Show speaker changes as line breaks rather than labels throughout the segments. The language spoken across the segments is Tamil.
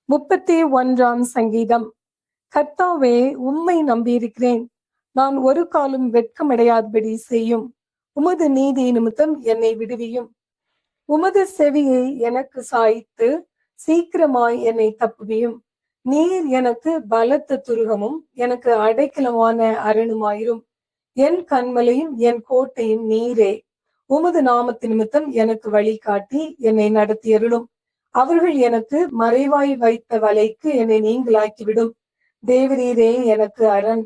31 சங்கீதம். கர்த்தாவே, உம்மை நம்பியிருக்கிறேன். நான் ஒரு காலம் வெட்கமடையாதபடி செய்யும். உமது நீதி நிமித்தம் என்னை விடுவியும். உமது செவியை எனக்கு சாய்த்து சீக்கிரமாய் என்னை தப்புவியும். நீர் எனக்கு பலத்த துருகமும் எனக்கு அடைக்கலமான அரணுமாயிரும். என் கண்மலையும் என் கோட்டையும் நீரே. உமது நாமத்து நிமித்தம் எனக்கு வழிகாட்டி என்னை நடத்தியருளும். அவர்கள் எனக்கு மறைவாய் வைத்த வலைக்கு என்னை நீங்களாக்கிவிடும். தேவரீரே எனக்கு அரண்.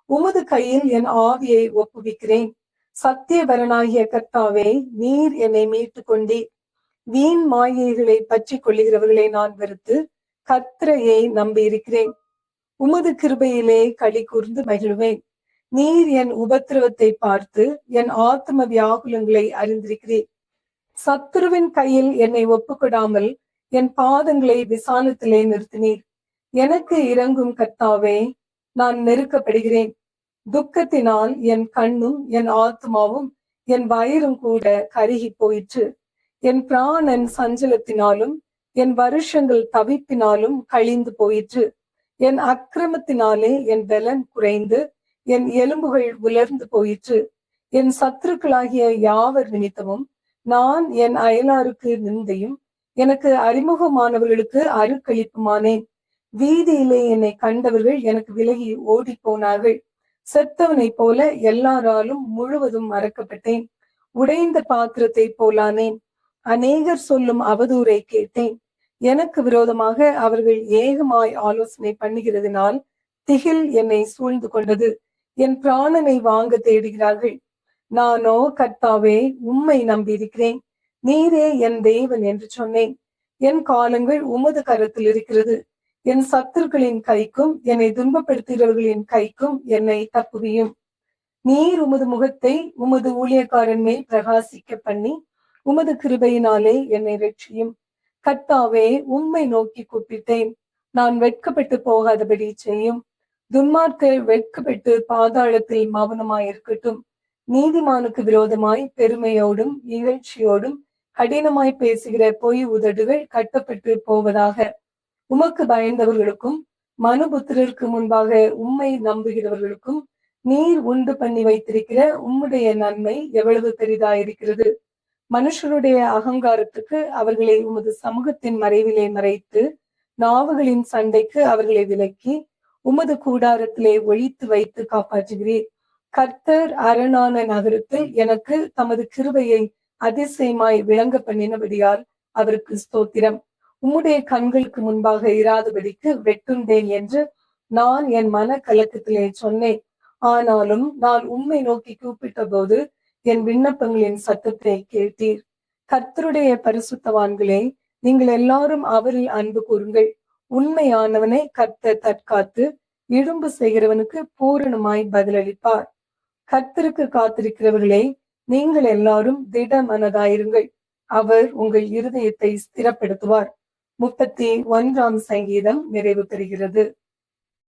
உமது கையில் என் ஆவியை ஒப்புவிக்கிறேன். சத்தியபரனாகிய கர்த்தாவே, நீர் என்னை மீட்டு கொண்டீர். வீண் மாயைகளை பற்றி கொள்ளுகிறவர்களை நான் வெறுத்து கர்த்தரையை நம்பியிருக்கிறேன். உமது கிருபையிலே களி கூர்ந்து மகிழ்வேன். நீர் என் உபத்திரவத்தை பார்த்து என் ஆத்ம வியாகுலங்களை அறிந்திருக்கிறீர். சத்துருவின் கையில் என்னை ஒப்புக்கொடாமல் என் பாதங்களை விசாலத்திலே நிறுத்தினீர். எனக்கு இறங்கும் கர்த்தாவே, நான் நெருக்கப்படுகிறேன். துக்கத்தினால் என் கண்ணும் என் ஆத்மாவும் என் வயிறும் கூட கருகி போயிற்று. என் பிராணன் சஞ்சலத்தினாலும் என் வருஷங்கள் தவிப்பினாலும் கழிந்து போயிற்று. என் அக்கிரமத்தினாலே என் பலன் குறைந்து என் எலும்புகள் உலர்ந்து போயிற்று. என் சத்துருக்களாகிய யாவர் நிமித்தமும் நான் என் அயலாருக்கு நிந்தையும் எனக்கு அறிமுகமானவர்களுக்கு அருக்களிப்புமானேன். வீதியிலே என்னை கண்டவர்கள் எனக்கு விலகி ஓடி போனார்கள். செத்தவனை போல எல்லாராலும் முழுவதும் மறக்கப்பட்டேன். உடைந்த பாத்திரத்தை போலானேன். அநேகர் சொல்லும் அவதூறை கேட்டேன். எனக்கு விரோதமாக அவர்கள் ஏகமாய் ஆலோசனை பண்ணுகிறதுனால் திகில் என்னை சூழ்ந்து கொண்டது. என் பிராணனை வாங்க தேடுகிறார்கள். நானோ கர்த்தாவே, உம்மை நம்பியிருக்கிறேன். நீரே என் தேவன் என்று சொன்னேன். என் காலங்கள் உமது கரத்தில் இருக்கிறது. என் சத்துருக்களின் கைக்கும் என்னை துன்பப்படுத்துகிறவர்களின் கைக்கும் என்னை தப்புவியும். நீர் உமது முகத்தை உமது ஊழியக்காரன் மேல் பிரகாசிக்க பண்ணி உமது கிருபையினாலே என்னை ரட்சியும். கர்த்தாவே, உம்மை நோக்கி கூப்பிட்டேன். நான் வெட்கப்பட்டு போகாதபடி செய்யும். துன்மார்க்கர் வெட்கப்பட்டு பாதாளத்தில் மௌனமாயிருக்கட்டும். நீதிமானுக்கு விரோதமாய் பெருமையோடும் இகழ்ச்சியோடும் கடினமாய் பேசுகிற பொய் உதடுகள் கட்டப்பட்டு போவதாக. உமக்கு பயந்தவர்களுக்கும் மனுபுத்திரருக்கு முன்பாக உம்மை நம்புகிறவர்களுக்கும் நீர் உண்டு பண்ணி வைத்திருக்கிற உம்முடைய நன்மை எவ்வளவு பெரிதாயிருக்கிறது. மனுஷருடைய அகங்காரத்துக்கு அவர்களை உமது சமூகத்தின் மறைவிலே மறைத்து நாவுகளின் சண்டைக்கு அவர்களை விலக்கி உமது கூடாரத்திலே ஒழித்து வைத்து காப்பாற்றுகிறீர். கர்த்தர் அரணான நகரத்தில் எனக்கு தமது கிருபையை அதிசயமாய் விளங்க பண்ணினபடியால் அவருக்கு ஸ்தோத்திரம். உம்முடைய கண்களுக்கு முன்பாக இராதபடிக்கு வெட்டுண்டேன் என்று நான் என் மன கலக்கத்திலே சொன்னேன். ஆனாலும் நான் உம்மை நோக்கி கூப்பிட்ட போது என் விண்ணப்பங்களின் சத்தத்தை கேட்டீர். கர்த்தருடைய பரிசுத்தவான்களே, நீங்கள் எல்லாரும் அவரில் அன்பு கூறுங்கள். உண்மையானவனை கர்த்தர் தற்காத்து இடும்பு செய்கிறவனுக்கு பூரணமாய் பதிலளிப்பார். கர்த்தருக்கு காத்திருக்கிறவர்களே, நீங்கள் எல்லாரும் திட மனதாயிருங்கள். அவர் உங்கள் இருதயத்தை ஸ்திரப்படுத்துவார். 31 சங்கீதம் நிறைவு பெறுகிறது.